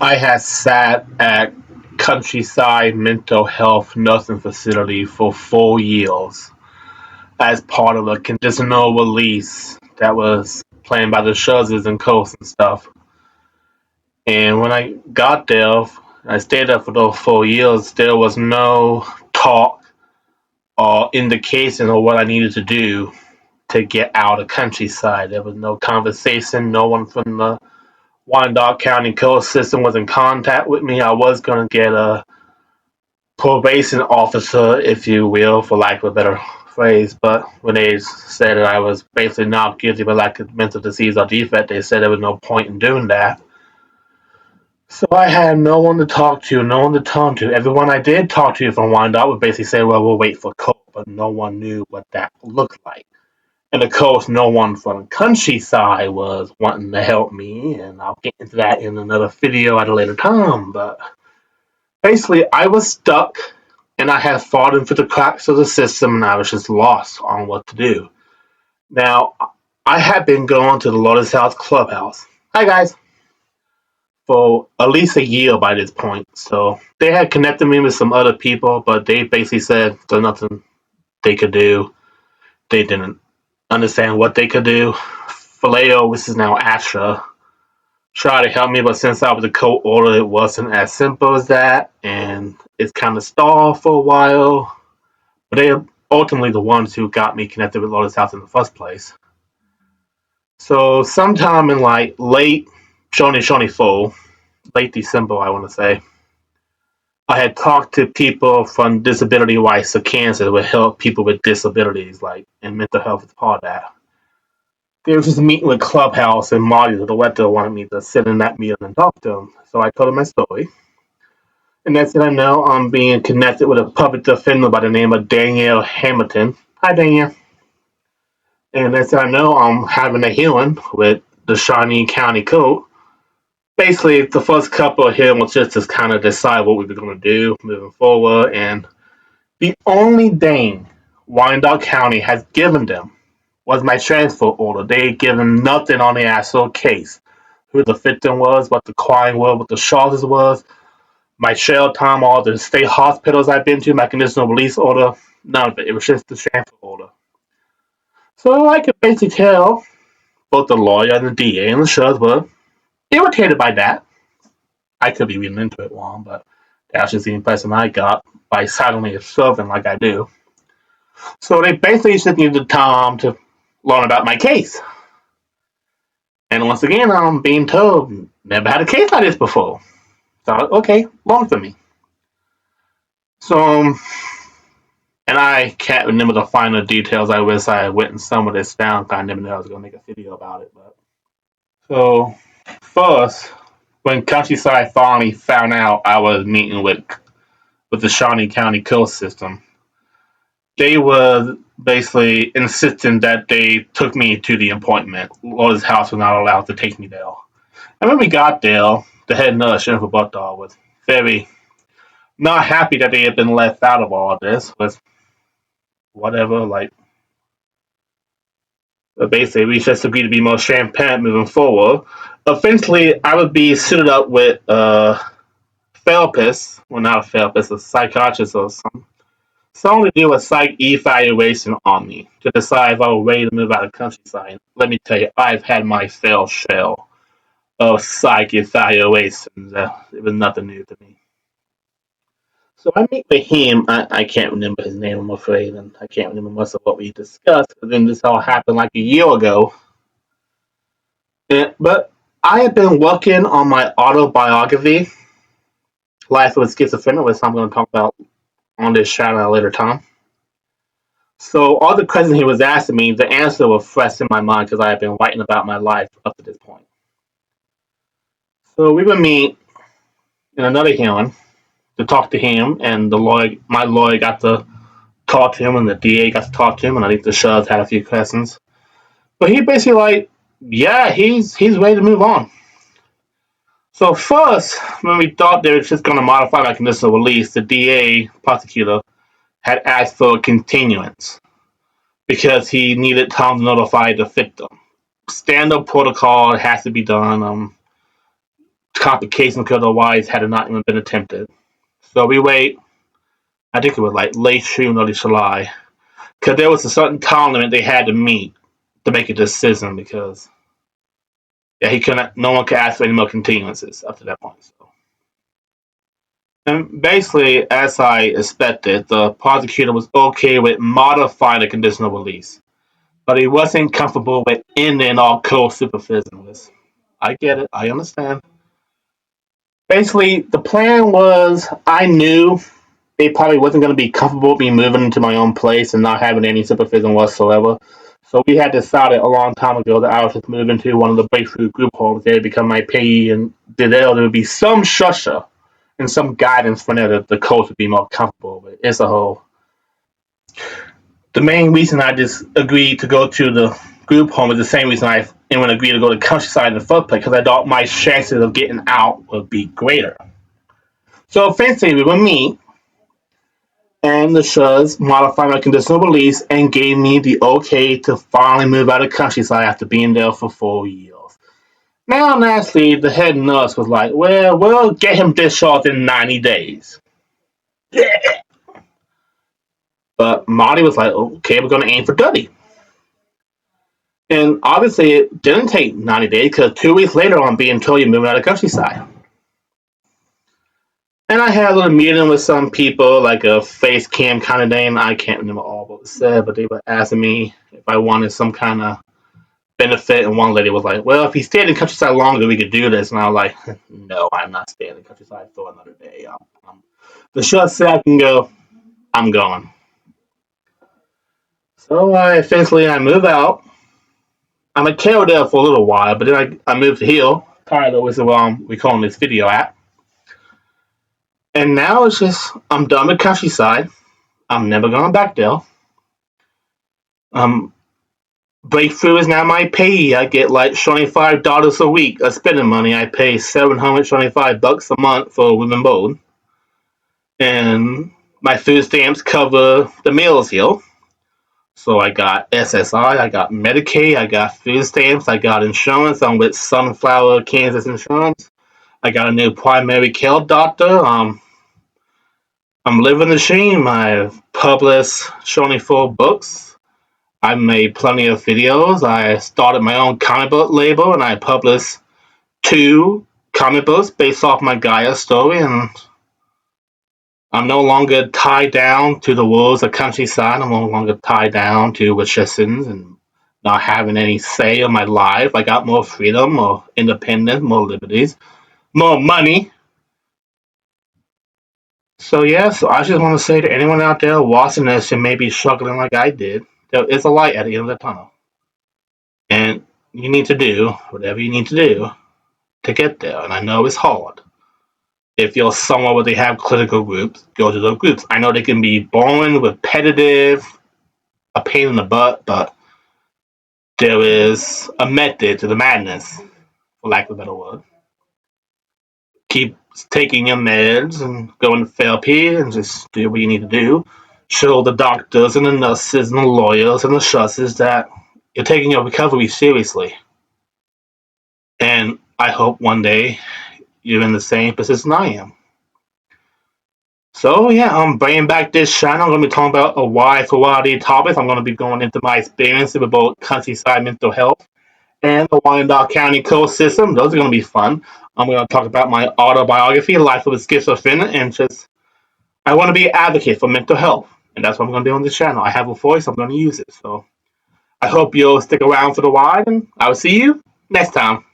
I had sat at Countryside Mental Health Nursing Facility for 4 years as part of a conditional release that was planned by the Shuzzers and Coast and stuff. And when I got there, I stayed there for those 4 years. There was no talk or indication of what I needed to do to get out of Countryside. There was no conversation. No one from the Wyandotte County Court System was in contact with me. I was going to get a probation officer, if you will, for lack of a better phrase, but when they said that I was basically not guilty of like a mental disease or defect, they said there was no point in doing that. So I had no one to talk to, no one to talk to. Everyone I did talk to from Wyandotte would basically say, well, we'll wait for court, but no one knew what that looked like. And of course, no one from the Countryside was wanting to help me, and I'll get into that in another video at a later time. But basically, I was stuck, and I had fallen through the cracks of the system, and I was just lost on what to do. Now, I had been going to the Lotus House clubhouse. Hi, guys. For at least a year by this point. So they had connected me with some other people, but they basically said there's nothing they could do. They didn't understand what they could do. Faleo, which is now Astra, tried to help me, but since I was a court order, it wasn't as simple as that, and it's kind of stalled for a while. But they are ultimately the ones who got me connected with Lotus House in the first place. So sometime in like late Shawnee fall, late December, I want to say, I had talked to people from Disability Rights of Kansas would help people with disabilities, like, and mental health is part of that. They were just meeting with Clubhouse, and Marty, the director, wanted me to sit in that meeting and talk to them. So I told them my story. And next thing I know, I'm being connected with a public defender by the name of Danielle Hamilton. Hi, Danielle. And next thing I know, I'm having a hearing with the Shawnee County Court. Basically, the first couple of hearings was just to kind of decide what we were going to do moving forward. And the only thing Wyandotte County has given them was my transfer order. They had given nothing on the actual case. Who the victim was, what the crime was, what the charges was, my jail time, all the state hospitals I've been to, my conditional release order, none of it. It was just the transfer order. So I could basically tell both the lawyer and the DA and the judge were irritated by that. I could be reading into it wrong, but that's just the impression I got by silently observing like I do. So they basically just needed the time to learn about my case. And once again, I'm being told, never had a case like this before. So, okay, learn for me. So, and I can't remember the final details. I wish I had written some of this down. I never knew I was going to make a video about it. But so, first, when Countryside finally found out I was meeting with the Shawnee County Court System, they were basically insisting that they took me to the appointment. Lotus House was not allowed to take me there. And when we got there, the head nurse, Jennifer Buckdahl, was very not happy that they had been left out of all of this. Was whatever, like, basically, we just agreed to be more transparent moving forward. Eventually, I would be suited up with a therapist, well, not a therapist, a psychiatrist or something. Someone to do a psych evaluation on me to decide if I was ready to move out of the countryside. Let me tell you, I've had my fair share of psych evaluations. It was nothing new to me. So I meet with him. I can't remember his name, I'm afraid, and I can't remember much of what we discussed. But then this all happened like a year ago. But I have been working on my autobiography, Life with Schizophrenia, which I'm going to talk about on this channel at a later time. So all the questions he was asking me, the answer was fresh in my mind because I had been writing about my life up to this point. So we would meet in another hearing to talk to him, and my lawyer got to talk to him, and the DA got to talk to him, and I think the judge had a few questions. But he basically like, yeah, he's ready to move on. So first, when we thought they were just going to modify my conditional release, the DA prosecutor had asked for a continuance because he needed time to notify the victim. Standard protocol has to be done. complications because the wives had not even been attempted. So we wait, I think it was like late June, early July, because there was a certain time limit they had to meet to make a decision because yeah, he couldn't. No one could ask for any more continuances up to that point. So, and basically, as I expected, the prosecutor was okay with modifying the conditional release, but he wasn't comfortable with ending all co-supervision. I get it. I understand. Basically, the plan was I knew they probably wasn't going to be comfortable with me moving into my own place and not having any supervision whatsoever. So we had decided a long time ago that I would just move into one of the breakthrough group homes. They would become my payee, and there would be some structure and some guidance for there that the coach would be more comfortable with. It's a whole. The main reason I just agreed to go to the group home is the same reason I even agreed to go to countryside in the first place, because I thought my chances of getting out would be greater. So eventually we would meet, and the judge modified my conditional release and gave me the okay to finally move out of countryside after being there for 4 years. Now, naturally, the head nurse was like, well, we'll get him discharged in 90 days. Yeah. But Marty was like, okay, we're going to aim for 30. And obviously, it didn't take 90 days because 2 weeks later, I'm being told you're moving out of countryside. And I had a little meeting with some people, like a face cam kind of thing. I can't remember all what was said, but they were asking me if I wanted some kind of benefit. And one lady was like, well, if he stayed in countryside longer, we could do this. And I was like, no, I'm not staying in countryside for another day. The judge said I can go. I'm going. So I move out. I'm at Carroll there for a little while, but then I moved to Hill. Tyler was where we calling this video at. And now it's just, I'm done with countryside. I'm never going back there. Breakthrough is now my pay. I get like $25 a week of spending money. I pay $725 a month for room and board. And my food stamps cover the meals here. So I got SSI, I got Medicaid, I got food stamps, I got insurance. I'm with Sunflower, Kansas Insurance. I got a new primary care doctor. I'm living the dream. I've published 24 books. I made plenty of videos. I started my own comic book label, and I published 2 comic books based off my Gaia story. And I'm no longer tied down to the walls of countryside. I'm no longer tied down to restrictions and not having any say in my life. I got more freedom, more independence, more liberties, more money. So yeah, so I just want to say to anyone out there watching this and maybe struggling like I did, there is a light at the end of the tunnel. And you need to do whatever you need to do to get there. And I know it's hard. If you're somewhere where they have critical groups, go to those groups. I know they can be boring, repetitive, a pain in the butt, but there is a method to the madness, for lack of a better word. Keep taking your meds and going to therapy and just do what you need to do. Show the doctors and the nurses and the lawyers and the judges that you're taking your recovery seriously. And I hope one day you're in the same position I am. So yeah, I'm bringing back this channel. I'm going to be talking about a wide variety of topics. I'm going to be going into my experiences with both countryside mental health and the Wyandotte County Court System. Those are going to be fun. I'm going to talk about my autobiography, Life of a Schizophrenic, and just I want to be an advocate for mental health, and that's what I'm going to do on this channel. I have a voice. I'm going to use it. So I hope you'll stick around for the ride, and I will see you next time.